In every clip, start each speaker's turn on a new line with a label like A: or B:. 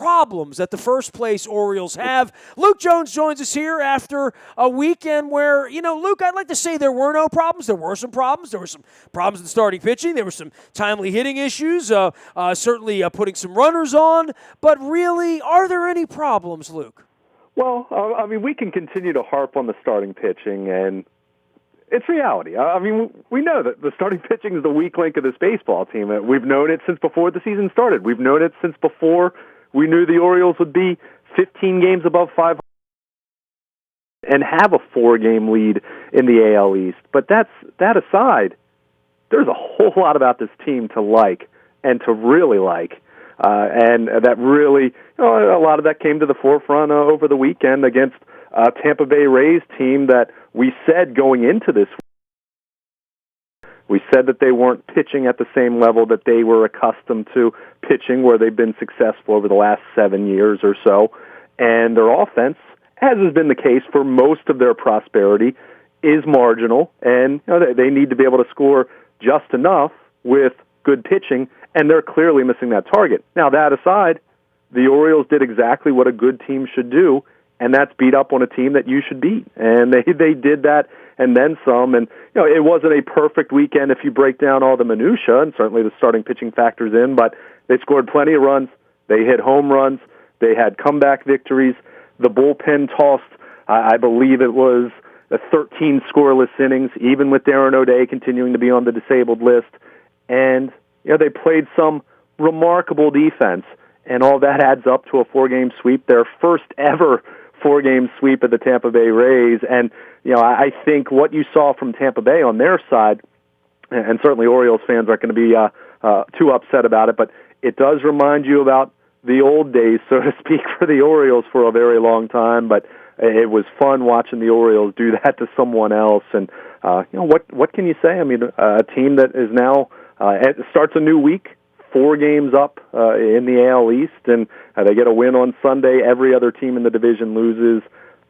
A: problems that the first-place Orioles have? Luke Jones joins us here after a weekend where, Luke, I'd like to say there were no problems. There were some problems. There were some problems in starting pitching. There were some timely hitting issues, certainly putting some runners on. But really, are there any problems, Luke?
B: Well, we can continue to harp on the starting pitching, and it's reality. We know that the starting pitching is the weak link of this baseball team. We've known it since before the season started. We've known it since before we knew the Orioles would be 15 games above 500 and have a 4-game lead in the AL East. But that aside, there's a whole lot about this team to like and to really like. And that really, a lot of that came to the forefront over the weekend against Tampa Bay Rays team that we said going into this, we said that they weren't pitching at the same level that they were accustomed to pitching, where they've been successful over the last 7 years or so. And their offense, as has been the case for most of their prosperity, is marginal. And they need to be able to score just enough with good pitching, and they're clearly missing that target. Now, that aside, the Orioles did exactly what a good team should do, and that's beat up on a team that you should beat. And they did that and then some. And it wasn't a perfect weekend if you break down all the minutia, and certainly the starting pitching factors in, but they scored plenty of runs. They hit home runs. They had comeback victories. The bullpen tossed, I believe it was 13 scoreless innings, even with Darren O'Day continuing to be on the disabled list. And they played some remarkable defense, and all that adds up to a 4-game sweep, their first ever 4-game sweep of the Tampa Bay Rays. And I think what you saw from Tampa Bay on their side, and certainly Orioles fans aren't going to be too upset about it, but it does remind you about the old days, so to speak, for the Orioles for a very long time. But it was fun watching the Orioles do that to someone else. And what can you say? A team that is now it starts a new week, 4 games up in the AL East, and they get a win on Sunday. Every other team in the division loses.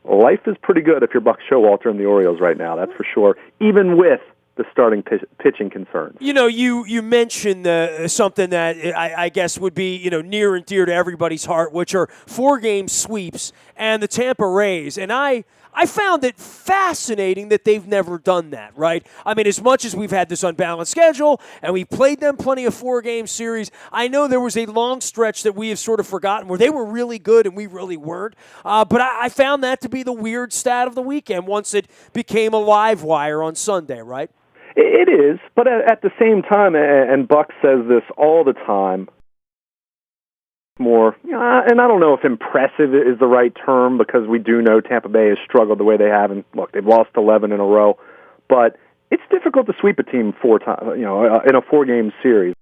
B: Life is pretty good if you're Buck Showalter and the Orioles right now, that's for sure, even with the starting pitching concerns.
A: You mentioned something that I guess would be near and dear to everybody's heart, which are 4-game sweeps and the Tampa Rays. And I found it fascinating that they've never done that, right? As much as we've had this unbalanced schedule and we've played them plenty of 4-game series, I know there was a long stretch that we have sort of forgotten where they were really good and we really weren't. But I found that to be the weird stat of the weekend once it became a live wire on Sunday, right?
B: It is, but at the same time, and Buck says this all the time, more, and I don't know if impressive is the right term, because we do know Tampa Bay has struggled the way they have, and look, they've lost 11 in a row, but it's difficult to sweep a team 4 times, in a 4-game series.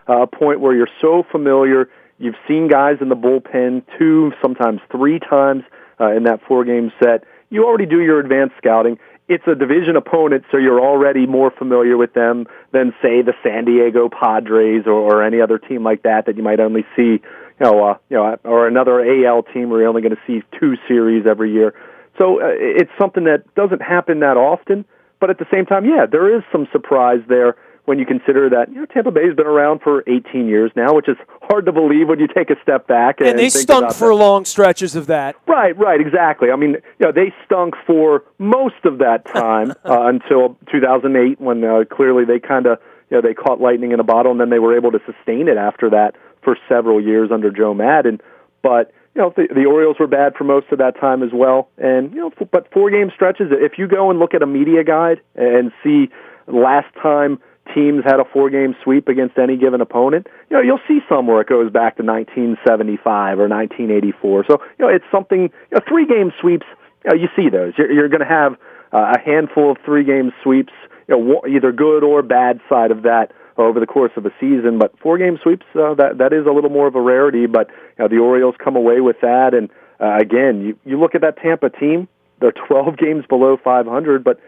B: A point where you're so familiar, you've seen guys in the bullpen 2, sometimes 3 times in that 4-game set. You already do your advanced scouting. It's a division opponent, so you're already more familiar with them than, say, the San Diego Padres or any other team like that you might only see, or another AL team where you're only going to see 2 series every year. So it's something that doesn't happen that often, but at the same time, there is some surprise there when you consider that Tampa Bay's been around for 18 years now, which is hard to believe when you take a step back.
A: And they stunk for long stretches of that.
B: Right, exactly. They stunk for most of that time until 2008, when clearly they kind of they caught lightning in a bottle, and then they were able to sustain it after that for several years under Joe Madden. But the Orioles were bad for most of that time as well. And but 4-game stretches. If you go and look at a media guide and see last time teams had a 4-game sweep against any given opponent, you'll see some where it goes back to 1975 or 1984. So, it's something, 3-game sweeps, you see those. You're going to have a handful of 3-game sweeps, either good or bad side of that over the course of a season. But 4-game sweeps, that is a little more of a rarity. But the Orioles come away with that. And again, you look at that Tampa team, they're 12 games below 500, but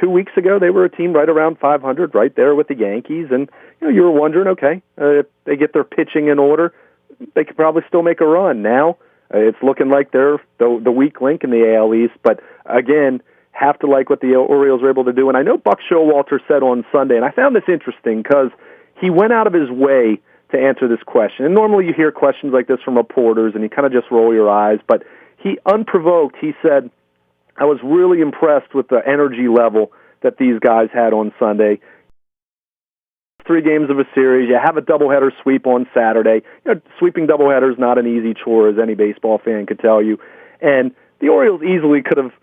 B: 2 weeks ago, they were a team right around 500, right there with the Yankees, and you were wondering, okay, if they get their pitching in order, they could probably still make a run. Now, it's looking like they're the weak link in the AL East, but again, have to like what the Orioles are able to do. And I know Buck Showalter said on Sunday, and I found this interesting because he went out of his way to answer this question. And normally you hear questions like this from reporters, and you kind of just roll your eyes. But he, unprovoked, he said, I was really impressed with the energy level that these guys had on Sunday. 3 games of a series. You have a doubleheader sweep on Saturday. Sweeping doubleheader is not an easy chore, as any baseball fan could tell you. And the Orioles easily could have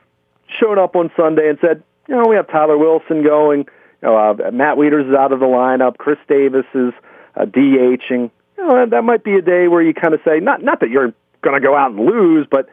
B: shown up on Sunday and said, we have Tyler Wilson going. Matt Wieters is out of the lineup. Chris Davis is DHing. That might be a day where you kind of say, not that you're going to go out and lose, but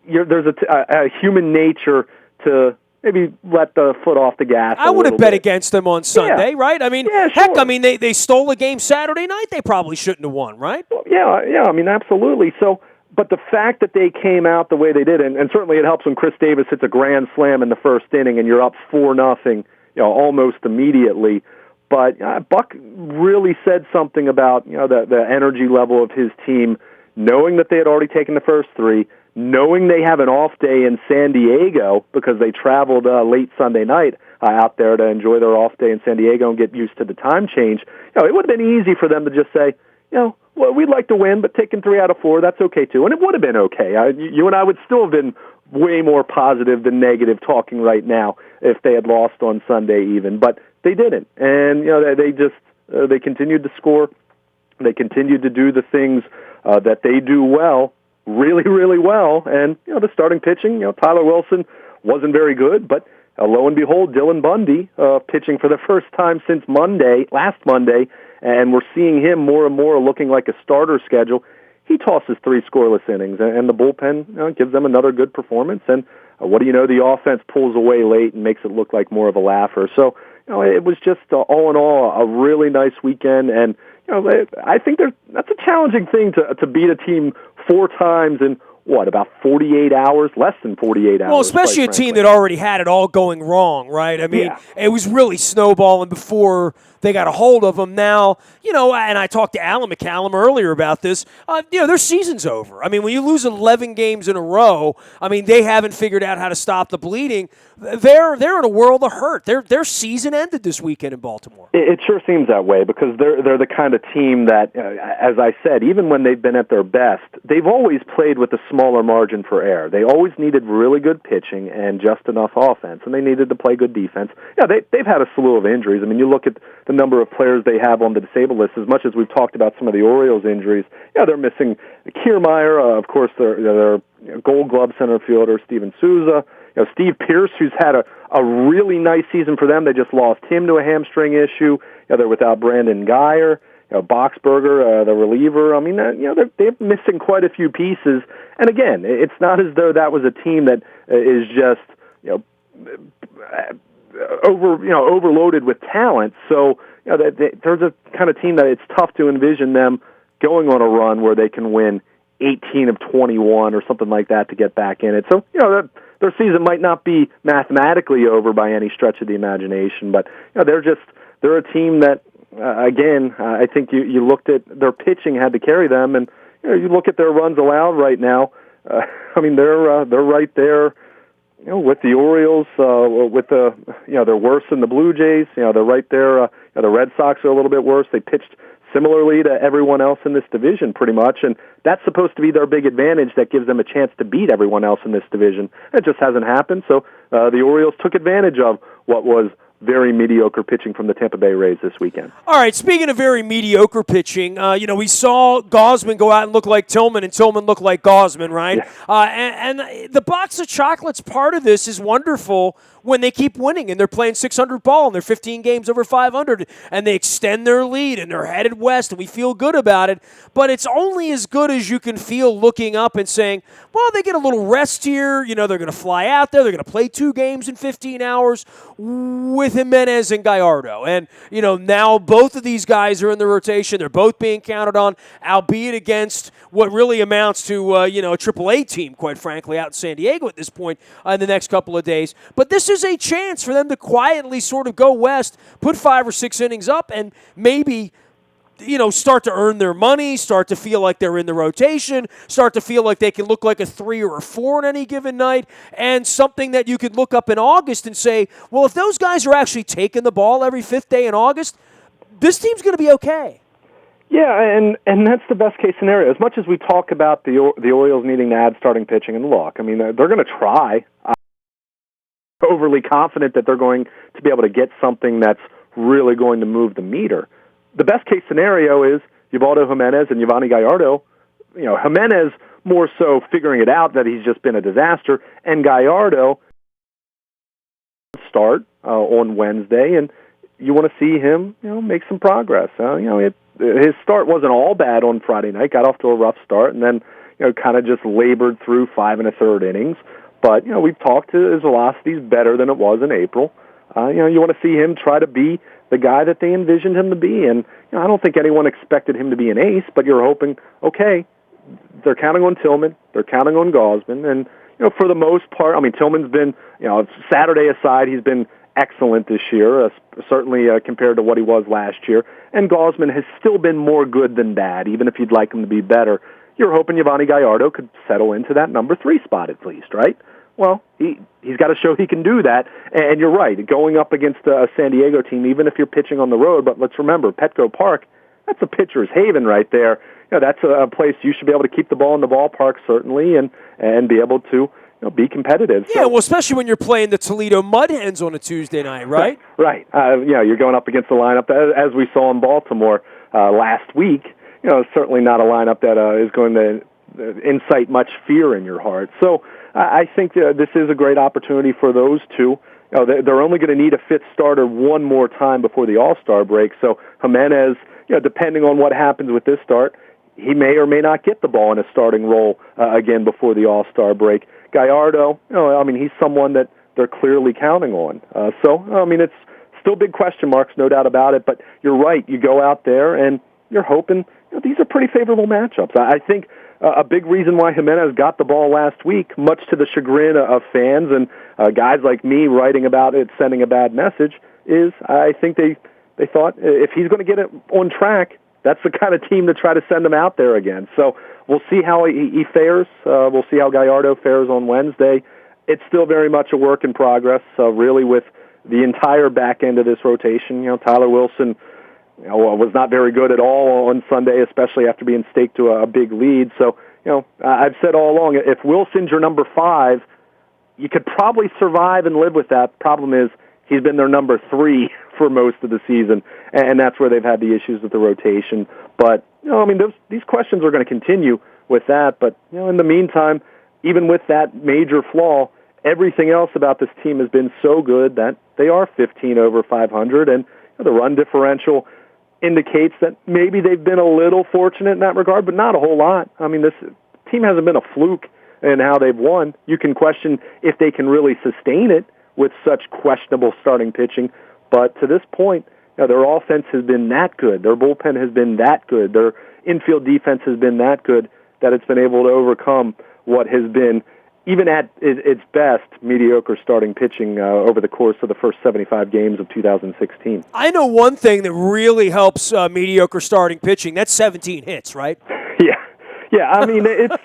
B: there's a human nature to maybe let the foot off the gas.
A: I would have bet against them on Sunday, right? I mean, heck,
B: sure.
A: I mean, they stole a game Saturday night. They probably shouldn't have won, right?
B: Well, yeah, I mean, absolutely. So, but the fact that they came out the way they did, and certainly it helps when Chris Davis hits a grand slam in the first inning and you're up 4-0, almost immediately. But Buck really said something about the energy level of his team, knowing that they had already taken the first 3. Knowing they have an off day in San Diego because they traveled late Sunday night out there to enjoy their off day in San Diego and get used to the time change, it would have been easy for them to just say, well, we'd like to win, but taking 3 out of 4, that's okay too. And it would have been okay. You and I would still have been way more positive than negative talking right now if they had lost on Sunday even. But they didn't. And, they continued to score. They continued to do the things that they do well, really, really well. And, the starting pitching, Tyler Wilson wasn't very good, but lo and behold, Dylan Bundy pitching for the first time since last Monday, and we're seeing him more and more looking like a starter schedule. He tosses 3 scoreless innings, and the bullpen gives them another good performance. And what do you know, the offense pulls away late and makes it look like more of a laugher. So, it was just all in all a really nice weekend. And I think that's a challenging thing to beat a team 4 times in, about 48 hours? Less than 48 hours.
A: Well, especially a team that already had it all going wrong, right? I mean, It was really snowballing before they got a hold of them. Now, and I talked to Alan McCallum earlier about this, their season's over. I mean, when you lose 11 games in a row, I mean, they haven't figured out how to stop the bleeding. They're in a world of hurt. Their season ended this weekend in Baltimore.
B: It sure seems that way because they're the kind of team that, as I said, even when they've been at their best, they've always played with a smaller margin for error. They always needed really good pitching and just enough offense, and they needed to play good defense. They've had a slew of injuries. I mean, you look at the number of players they have on the disabled list. As much as we've talked about some of the Orioles injuries, they're missing Kiermaier, of course, their Gold Glove center fielder, Steven Souza, Steve Pierce, who's had a really nice season for them. They just lost him to a hamstring issue. They're without Brandon Geyer, Boxberger, the reliever. I mean, they're missing quite a few pieces. And again, it's not as though that was a team that is just overloaded with talent. So there's a kind of team that it's tough to envision them going on a run where they can win 18 of 21 or something like that to get back in it. So, their season might not be mathematically over by any stretch of the imagination, but they're a team that, again, I think you looked at their pitching had to carry them, and you look at their runs allowed right now. I mean, they're right there, with the Orioles, they're worse than the Blue Jays. They're right there. The Red Sox are a little bit worse. They pitched similarly to everyone else in this division pretty much, and that's supposed to be their big advantage that gives them a chance to beat everyone else in this division. It just hasn't happened, so the Orioles took advantage of what was very mediocre pitching from the Tampa Bay Rays this weekend.
A: All right, speaking of very mediocre pitching, we saw Gausman go out and look like Tillman, and Tillman look like Gausman, right? Yeah. And the box of chocolates part of this is wonderful when they keep winning and they're playing 600 ball and they're 15 games over 500 and they extend their lead and they're headed west and we feel good about it. But it's only as good as you can feel looking up and saying, well, they get a little rest here. They're going to fly out there. They're going to play 2 games in 15 hours with Jimenez and Gallardo. And, now both of these guys are in the rotation. They're both being counted on, albeit against what really amounts to, a AAA team, quite frankly, out in San Diego at this point in the next couple of days. But this is a chance for them to quietly sort of go west, put 5 or 6 innings up, and maybe start to earn their money, start to feel like they're in the rotation, start to feel like they can look like a 3 or a 4 on any given night, and something that you could look up in August and say, well, if those guys are actually taking the ball every 5th day in August, this team's going to be okay.
B: Yeah, and that's the best case scenario. As much as we talk about the Orioles needing to add starting pitching, and look, I mean, they're going to try. I'm overly confident that they're going to be able to get something that's really going to move the meter. The best case scenario is Ubaldo Jimenez and Yovani Gallardo. You know, Jimenez more so figuring it out that he's just been a disaster, and Gallardo start on Wednesday, and you want to see him, make some progress. His start wasn't all bad on Friday night. Got off to a rough start, and then kind of just labored through 5 1/3 innings. But we've talked to his velocity's better than it was in April. You want to see him try to be the guy that they envisioned him to be, and I don't think anyone expected him to be an ace. But you're hoping, okay, they're counting on Tillman, they're counting on Gausman, and for the most part, I mean, Tillman's been, Saturday aside, he's been excellent this year, certainly compared to what he was last year. And Gausman has still been more good than bad, even if you'd like him to be better. You're hoping Yovani Gallardo could settle into that number 3 spot at least, right? Well, he's got to show he can do that. And you're right, going up against a San Diego team, even if you're pitching on the road, but let's remember, Petco Park, that's a pitcher's haven right there. That's a place you should be able to keep the ball in the ballpark, certainly, and be able to be competitive.
A: Yeah, well, especially when you're playing the Toledo Mud Hens on a Tuesday night, right?
B: Right. You're going up against a lineup, as we saw in Baltimore last week. Certainly not a lineup that is going to incite much fear in your heart. So I think this is a great opportunity for those two. They're only going to need a 5th starter one more time before the All-Star break. So Jimenez, depending on what happens with this start, he may or may not get the ball in a starting role again before the All-Star break. Gallardo, he's someone that they're clearly counting on. It's still big question marks, no doubt about it. But you're right. You go out there and you're hoping these are pretty favorable matchups. I think a big reason why Jimenez got the ball last week, much to the chagrin of fans and guys like me writing about it, sending a bad message, is I think they thought if he's going to get it on track, that's the kind of team to try to send him out there again. So we'll see how he fares. We'll see how Gallardo fares on Wednesday. It's still very much a work in progress, really, with the entire back end of this rotation. Tyler Wilson was not very good at all on Sunday, especially after being staked to a big lead. So, I've said all along, if Wilson's your number 5, you could probably survive and live with that. Problem is, he's been their number 3 for most of the season, and that's where they've had the issues with the rotation. But, these questions are going to continue with that. But, in the meantime, even with that major flaw, everything else about this team has been so good that they are 15 over 500, and the run differential indicates that maybe they've been a little fortunate in that regard, but not a whole lot. This team hasn't been a fluke in how they've won. You can question if they can really sustain it with such questionable starting pitching, but to this point, their offense has been that good. Their bullpen has been that good. Their infield defense has been that good that it's been able to overcome what has been, even at its best, mediocre starting pitching over the course of the first 75 games of 2016.
A: I know one thing that really helps mediocre starting pitching. That's 17 hits, right?
B: Yeah. It's.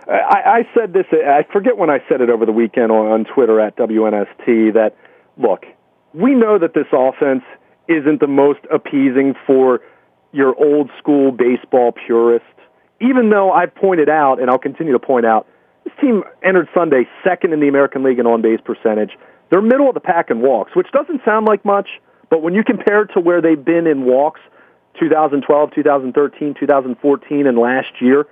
B: I said this. I forget when I said it over the weekend on Twitter at WNST that, look, we know that this offense isn't the most appeasing for your old school baseball purist. Even though I've pointed out, and I'll continue to point out, this team entered Sunday 2nd in the American League in on-base percentage. They're middle of the pack in walks, which doesn't sound like much, but when you compare it to where they've been in walks, 2012, 2013, 2014, and last year,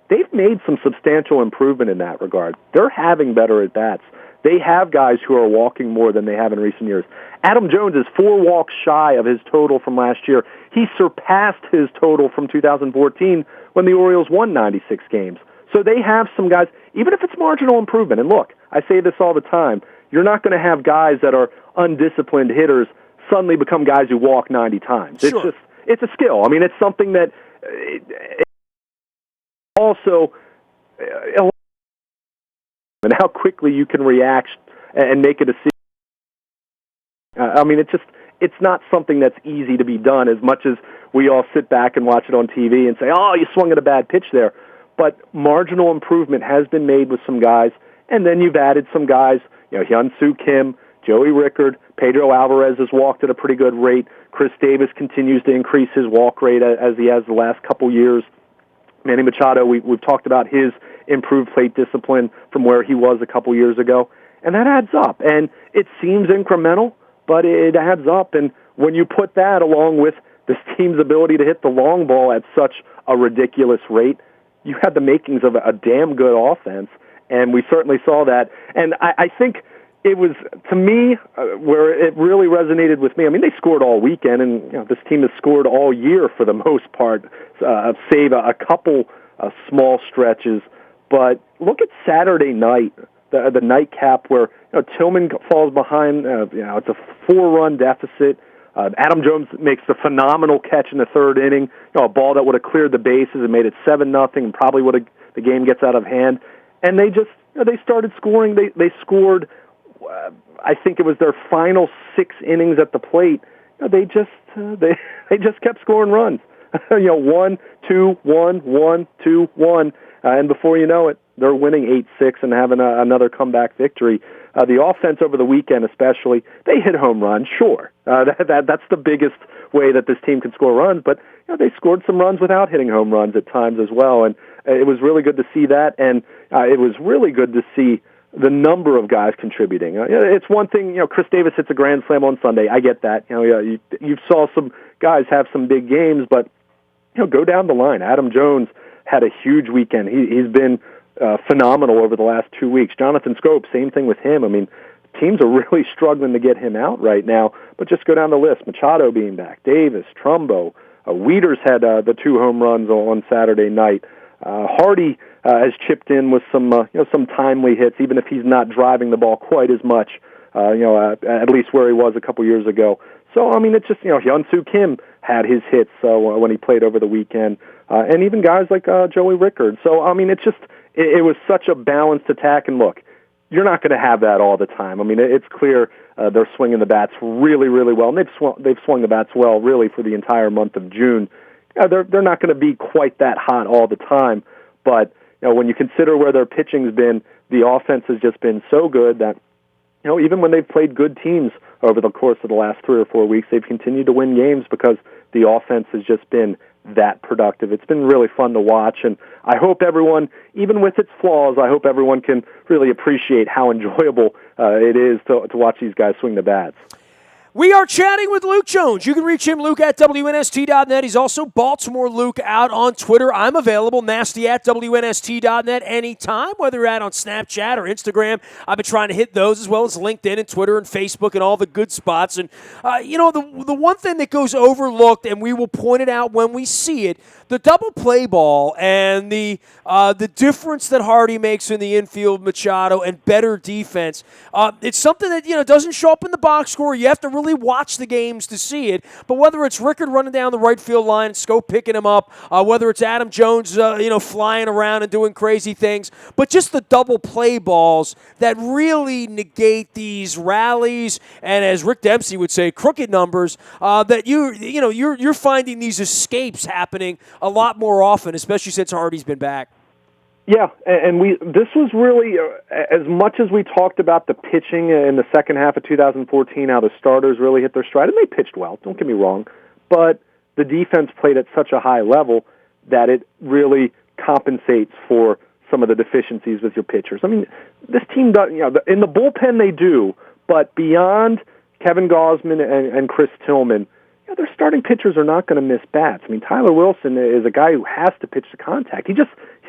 B: they've made some substantial improvement in that regard. They're having better at-bats. They have guys who are walking more than they have in recent years. Adam Jones is 4 walks shy of his total from last year. He surpassed his total from 2014 when the Orioles won 96 games. So they have some guys, even if it's marginal improvement. And look, I say this all the time. You're not going to have guys that are undisciplined hitters suddenly become guys who walk 90 times.
A: Sure.
B: It's a skill. It's something that also and how quickly you can react and make a decision. It's not something that's easy to be done as much as we all sit back and watch it on TV and say, oh, you swung at a bad pitch there. But marginal improvement has been made with some guys, and then you've added some guys, Hyun-Soo Kim, Joey Rickard, Pedro Alvarez has walked at a pretty good rate, Chris Davis continues to increase his walk rate as he has the last couple years. Manny Machado, we've talked about his improved plate discipline from where he was a couple years ago, and that adds up. And it seems incremental, but it adds up. And when you put that along with this team's ability to hit the long ball at such a ridiculous rate, you had the makings of a damn good offense, and we certainly saw that. And I think it was, to me, where it really resonated with me. I mean, they scored all weekend, and this team has scored all year for the most part, save a couple small stretches. But look at Saturday night, the nightcap where Tillman falls behind. It's a 4-run deficit. Adam Jones makes the phenomenal catch in the third inning, a ball that would have cleared the bases and made it 7-0, and probably would have the game gets out of hand. And they just they started scoring. They scored. I think it was their final 6 innings at the plate. They just kept scoring runs. 1, 2, 1, 1, 2, 1, and before you know it, they're winning 8-6 and having another comeback victory. The offense over the weekend, especially, they hit home runs. Sure, that's the biggest way that this team can score runs. But they scored some runs without hitting home runs at times as well, and it was really good to see that. And it was really good to see the number of guys contributing. It's one thing, Chris Davis hits a grand slam on Sunday. I get that. You saw some guys have some big games, but go down the line. Adam Jones had a huge weekend. He's been phenomenal over the last 2 weeks. Jonathan Scope, same thing with him. I mean, teams are really struggling to get him out right now, but just go down the list. Machado being back, Davis, Trumbo, Wieters had the 2 home runs on Saturday night. Hardy has chipped in with some timely hits, even if he's not driving the ball quite as much, at least where he was a couple years ago. So, I mean, it's just, Hyun-Soo Kim had his hits when he played over the weekend, and even guys like Joey Rickard. So, I mean, it was such a balanced attack, and look, you're not going to have that all the time. I mean, it's clear they're swinging the bats really, really well, and they've swung the bats well, really, for the entire month of June. They're not going to be quite that hot all the time, but when you consider where their pitching's been, the offense has just been so good that even when they've played good teams over the course of the last 3 or 4 weeks, they've continued to win games because the offense has just been that productive. It's been really fun to watch, and I hope everyone, even with its flaws, I hope everyone can really appreciate how enjoyable it is to watch these guys swing the bats.
A: We are chatting with Luke Jones. You can reach him, Luke at WNST.net. He's also Baltimore Luke out on Twitter. I'm available, nasty at WNST.net anytime, whether you're out on Snapchat or Instagram. I've been trying to hit those as well as LinkedIn and Twitter and Facebook and all the good spots. And, the one thing that goes overlooked, and we will point it out when we see it, the double play ball and the difference that Hardy makes in the infield, Machado, and better defense. It's something that, doesn't show up in the box score. You have to really watch the games to see it. But whether it's Rickard running down the right field line, Scope picking him up, whether it's Adam Jones, flying around and doing crazy things, but just the double play balls that really negate these rallies and, as Rick Dempsey would say, crooked numbers. That you're finding these escapes happening a lot more often, especially since Hardy's been back.
B: Yeah, and this was really, as much as we talked about the pitching in the second half of 2014, how the starters really hit their stride, and they pitched well, don't get me wrong, but the defense played at such a high level that it really compensates for some of the deficiencies with your pitchers. I mean, this team does, in the bullpen they do, but beyond Kevin Gausman and Chris Tillman, their starting pitchers are not going to miss bats. I mean, Tyler Wilson is a guy who has to pitch to contact. He's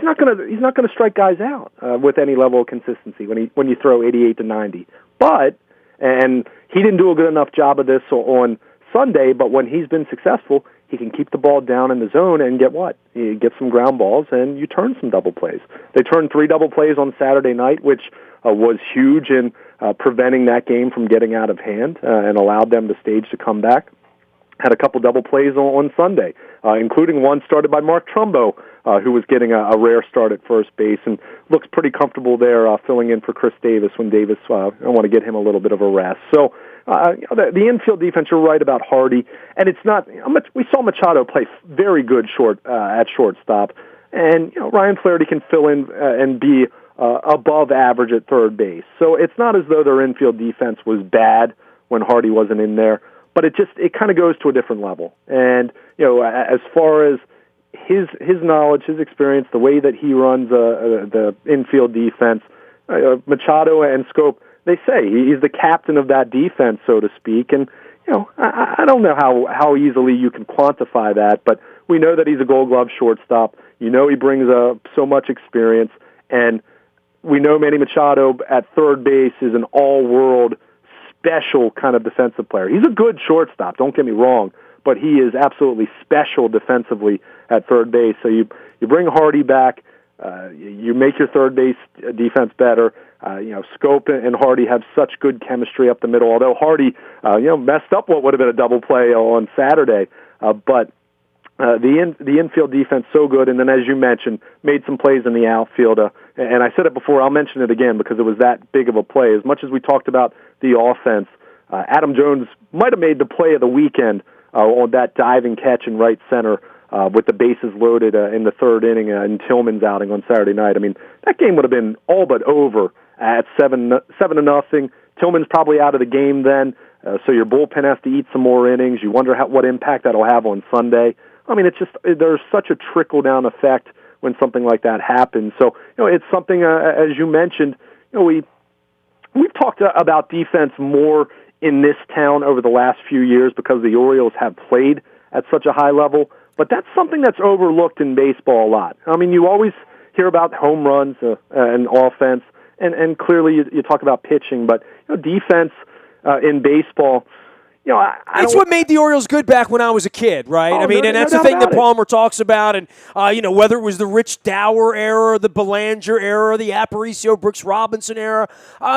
B: not going to strike guys out with any level of consistency when you throw 88 to 90. But and he didn't do a good enough job of this on Sunday. But when he's been successful, he can keep the ball down in the zone and get what? You get some ground balls and you turn some double plays. They turned 3 double plays on Saturday night, which was huge in preventing that game from getting out of hand and allowed them to stage the comeback. Had a couple double plays on Sunday, including one started by Mark Trumbo, who was getting a rare start at first base and looks pretty comfortable there filling in for Chris Davis when Davis, I want to get him a little bit of a rest. So the infield defense, you're right about Hardy, and it's not, we saw Machado play very good at shortstop, and Ryan Flaherty can fill in and be above average at third base. So it's not as though their infield defense was bad when Hardy wasn't in there. but it kind of goes to a different level. And as far as his knowledge, his experience, the way that he runs the infield defense, Machado and Scope, they say he's the captain of that defense, so to speak. And I don't know how easily you can quantify that, but we know that he's a Gold Glove shortstop. He brings so much experience, and we know Manny Machado at third base is an all-world, special kind of defensive player. He's a good shortstop, don't get me wrong, but he is absolutely special defensively at third base. So you bring Hardy back, you make your third base defense better. Scope and Hardy have such good chemistry up the middle, although Hardy, messed up what would have been a double play on Saturday. But the infield defense so good, and then as you mentioned, made some plays in the outfield. And I said it before, I'll mention it again because it was that big of a play. As much as we talked about the offense, Adam Jones might have made the play of the weekend on that diving catch in right center with the bases loaded in the third inning in Tillman's outing on Saturday night. I mean, that game would have been all but over at 7-0. Tillman's probably out of the game then, so your bullpen has to eat some more innings. You wonder what impact that'll have on Sunday. I mean, there's such a trickle-down effect when something like that happens. So, it's something, as you mentioned, we've talked about defense more in this town over the last few years because the Orioles have played at such a high level, but that's something that's overlooked in baseball a lot. I mean, you always hear about home runs and offense, and clearly you talk about pitching, but defense in baseball,
A: it's what made the Orioles good back when I was a kid, right?
B: Oh,
A: and that's the thing that Palmer talks about. And, whether it was the Rich Dower era, the Belanger era, the Aparicio, Brooks Robinson era,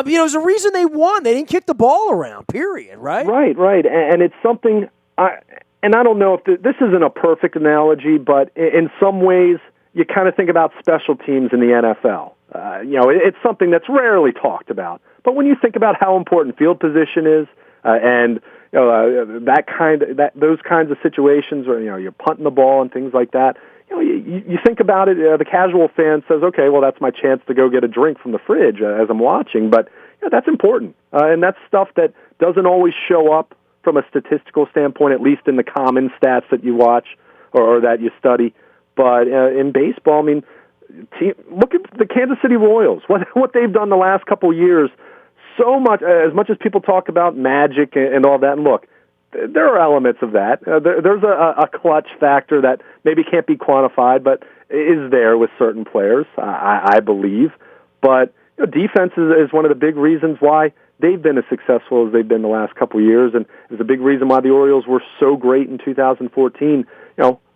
A: there's a reason they won. They didn't kick the ball around, period, right?
B: Right. And it's something, and I don't know if this isn't a perfect analogy, but in some ways you kind of think about special teams in the NFL. It's something that's rarely talked about. But when you think about how important field position is, and those kinds of situations where you're punting the ball and things like that, you think about it. The casual fan says, "Okay, well, that's my chance to go get a drink from the fridge as I'm watching." But that's important, and that's stuff that doesn't always show up from a statistical standpoint, at least in the common stats that you watch or that you study. But in baseball, I mean, look at the Kansas City Royals. What they've done the last couple years. So much, as much as people talk about magic and all that, and look, there are elements of that. There's a clutch factor that maybe can't be quantified, but is there with certain players, I believe. But defense is one of the big reasons why they've been as successful as they've been the last couple of years, and is a big reason why the Orioles were so great in 2014.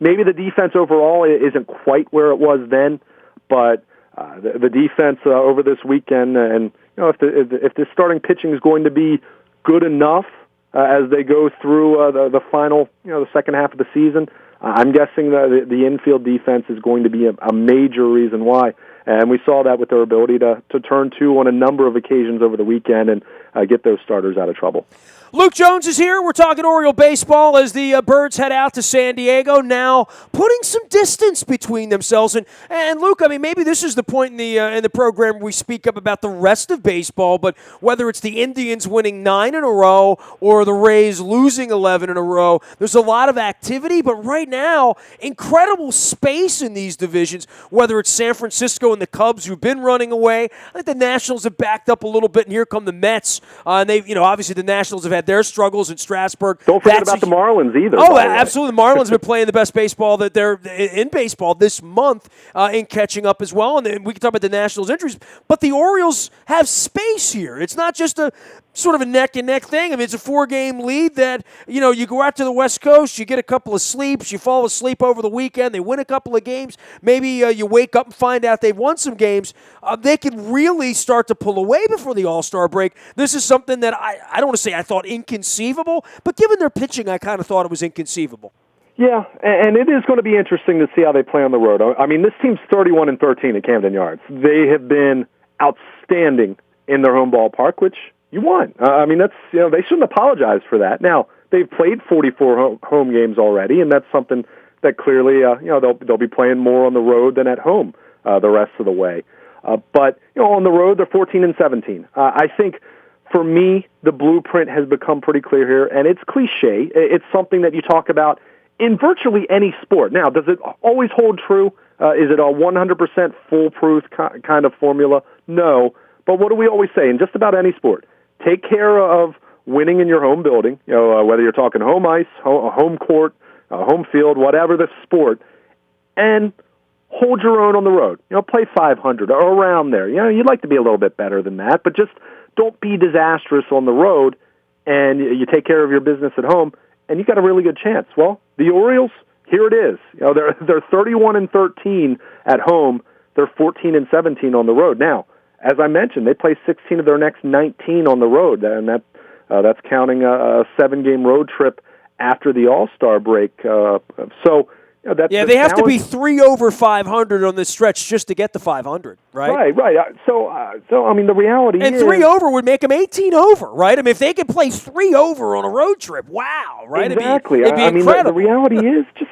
B: Maybe the defense overall isn't quite where it was then, but the defense over this weekend, and if the starting pitching is going to be good enough as they go through the final, the second half of the season, I'm guessing that the infield defense is going to be a major reason why. And we saw that with their ability to turn two on a number of occasions over the weekend and get those starters out of trouble.
A: Luke Jones is here. We're talking Oriole baseball as the Birds head out to San Diego, now putting some distance between themselves. And Luke, I mean, maybe this is the point in the program where we speak up about the rest of baseball, but whether it's the Indians winning 9 in a row or the Rays losing 11 in a row, there's a lot of activity. But right now, incredible space in these divisions, whether it's San Francisco and the Cubs who've been running away. I think the Nationals have backed up a little bit, and here come the Mets. And they, obviously the Nationals have had their struggles in Strasburg.
B: Don't forget about the Marlins either.
A: Oh, absolutely. The Marlins have been playing the best baseball that they're in baseball this month in catching up as well. And then we can talk about the Nationals' injuries. But the Orioles have space here. It's not just a sort of a neck-and-neck thing. I mean, it's a 4-game lead that, you go out to the West Coast, you get a couple of sleeps, you fall asleep over the weekend, they win a couple of games, maybe you wake up and find out they've won some games. They could really start to pull away before the All-Star break. This is something that I don't want to say I thought inconceivable, but given their pitching, I kind of thought it was inconceivable.
B: Yeah, and it is going to be interesting to see how they play on the road. I mean, this team's 31-13 at Camden Yards. They have been outstanding in their home ballpark, which you won. I mean, that's they shouldn't apologize for that. Now, they've played 44 home games already, and that's something that clearly they'll be playing more on the road than at home the rest of the way. But on the road, they're 14-17. I think for me, the blueprint has become pretty clear here, and it's cliche. It's something that you talk about in virtually any sport. Now, does it always hold true? Is it a 100% foolproof kind of formula? No. But what do we always say in just about any sport? Take care of winning in your home building, whether you're talking home ice, home court, home field, whatever the sport, and hold your own on the road. Play 500 or around there. You'd like to be a little bit better than that, but just don't be disastrous on the road, and you take care of your business at home, and you got a really good chance. Well, the Orioles, here it is. They're 31-13 at home. They're 14-17 on the road. Now, as I mentioned, they play 16 of their next 19 on the road, and that's counting a 7-game road trip after the All-Star break.
A: They have to be 3 over 500 on this stretch just to get the 500, right?
B: Right. So I mean, the reality is...
A: And 3 over would make them 18 over, right? I mean, if they could play 3 over on a road trip, wow, right?
B: Exactly.
A: It'd be incredible.
B: The reality is just,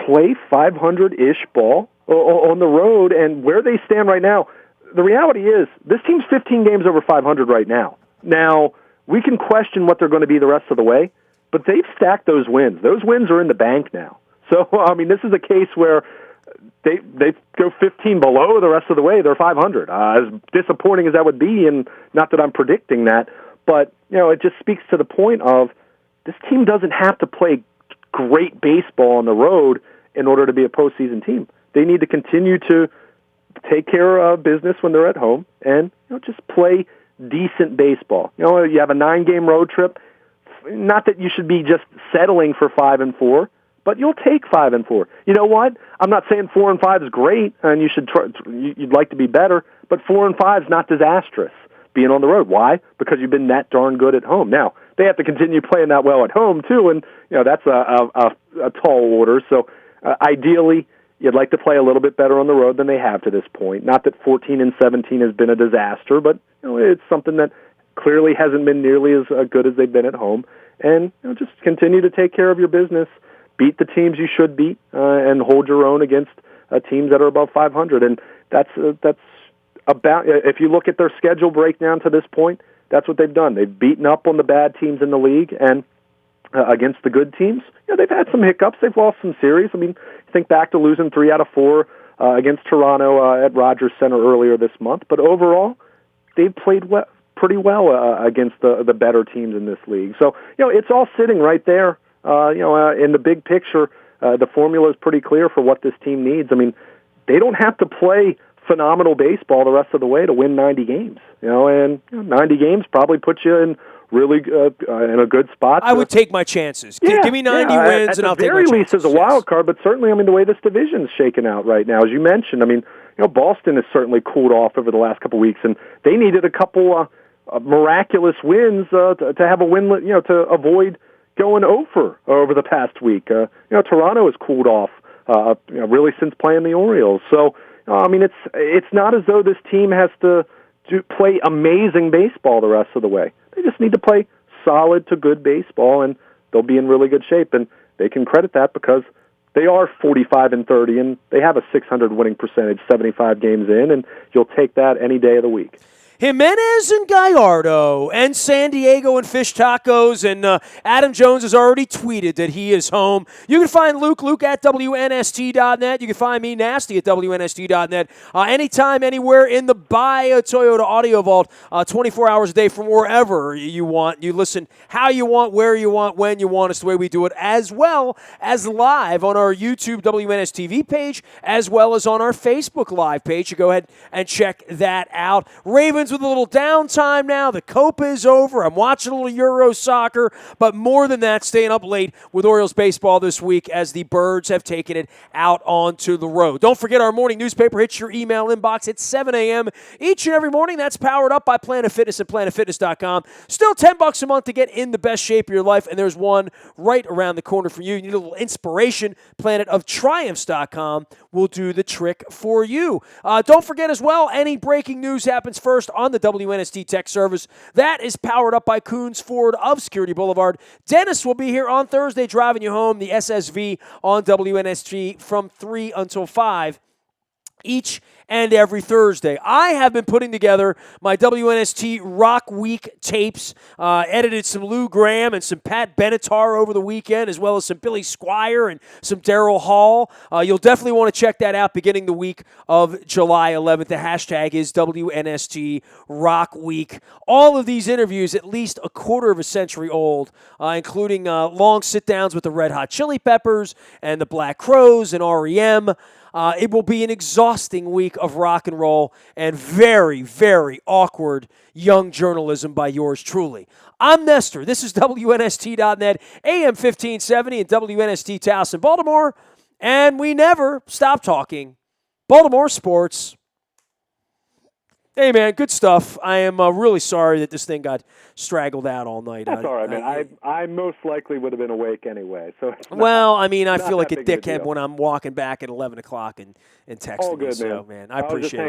B: play 500-ish ball on the road, and where they stand right now, the reality is this team's 15 games over 500 right now. Now, we can question what they're going to be the rest of the way, but they've stacked those wins. Those wins are in the bank now. So, I mean, this is a case where they go 15 below the rest of the way. They're 500. As disappointing as that would be, and not that I'm predicting that, but, it just speaks to the point of this team doesn't have to play great baseball on the road in order to be a postseason team. They need to continue to take care of business when they're at home and just play decent baseball. You have a 9-game road trip. Not that you should be just settling for 5-4. But you'll take 5-4. You know what? I'm not saying 4-5 is great, and you should try. You'd like to be better, but 4-5 is not disastrous. Being on the road, why? Because you've been that darn good at home. Now they have to continue playing that well at home too, and that's a tall order. So ideally, you'd like to play a little bit better on the road than they have to this point. Not that 14-17 has been a disaster, but it's something that clearly hasn't been nearly as good as they've been at home. And just continue to take care of your business. Beat the teams you should beat, and hold your own against teams that are above 500. And that's about. If you look at their schedule breakdown to this point, that's what they've done. They've beaten up on the bad teams in the league, and against the good teams, they've had some hiccups. They've lost some series. I mean, think back to losing 3 out of 4 against Toronto at Rogers Center earlier this month. But overall, they've played pretty well against the better teams in this league. So it's all sitting right there. In the big picture, the formula is pretty clear for what this team needs. I mean, they don't have to play phenomenal baseball the rest of the way to win 90 games. And 90 games probably puts you in really in a good spot.
A: I would take my chances. Give me 90 wins, and I'll take my chances. At the very least,
B: as a wild card, but certainly, I mean, the way this division is shaken out right now, as you mentioned, I mean, Boston has certainly cooled off over the last couple of weeks, and they needed a couple miraculous wins to have a win, to avoid going over the past week. Toronto has cooled off, really since playing the Orioles. So, I mean, it's not as though this team has to play amazing baseball the rest of the way. They just need to play solid to good baseball, and they'll be in really good shape. And they can credit that because they are 45-30, and they have a .600 winning percentage, 75 games in, and you'll take that any day of the week.
A: Jimenez and Gallardo and San Diego and Fish Tacos, and Adam Jones has already tweeted that he is home. You can find Luke at WNST.net. You can find me, Nasty, at WNST.net. Anytime, anywhere in the Buy a Toyota Audio Vault, 24 hours a day from wherever you want. You listen how you want, where you want, when you want. It's the way we do it, as well as live on our YouTube WNS TV page, as well as on our Facebook Live page. You go ahead and check that out. Ravens with a little downtime now. The Copa is over. I'm watching a little Euro soccer, but more than that, staying up late with Orioles baseball this week as the Birds have taken it out onto the road. Don't forget our morning newspaper hits your email inbox at 7 a.m. each and every morning. That's powered up by Planet Fitness at planetfitness.com. Still $10 a month to get in the best shape of your life, and there's one right around the corner for you. You need a little inspiration. PlanetofTriumphs.com will do the trick for you. Don't forget as well, any breaking news happens first on the WNST Tech Service. That is powered up by Coons Ford of Security Boulevard. Dennis will be here on Thursday driving you home, the SSV on WNST from 3 until 5 each and every Thursday. I have been putting together my WNST Rock Week tapes, edited some Lou Graham and some Pat Benatar over the weekend, as well as some Billy Squire and some Daryl Hall. You'll definitely want to check that out beginning the week of July 11th. The hashtag is WNST Rock Week. All of these interviews, at least a quarter of a century old, including long sit-downs with the Red Hot Chili Peppers and the Black Crowes and REM. It will be an exhausting week of rock and roll and very, very awkward young journalism by yours truly. I'm Nestor. This is WNST.net, AM 1570 and WNST Taos in Baltimore. And we never stop talking Baltimore sports. Hey, man, good stuff. I am really sorry that this thing got straggled out all night.
B: That's all right, man. I most likely would have been awake anyway. So
A: I feel like a dickhead when I'm walking back at 11 o'clock and texting
B: all good,
A: you.
B: man.
A: So, man, I appreciate it.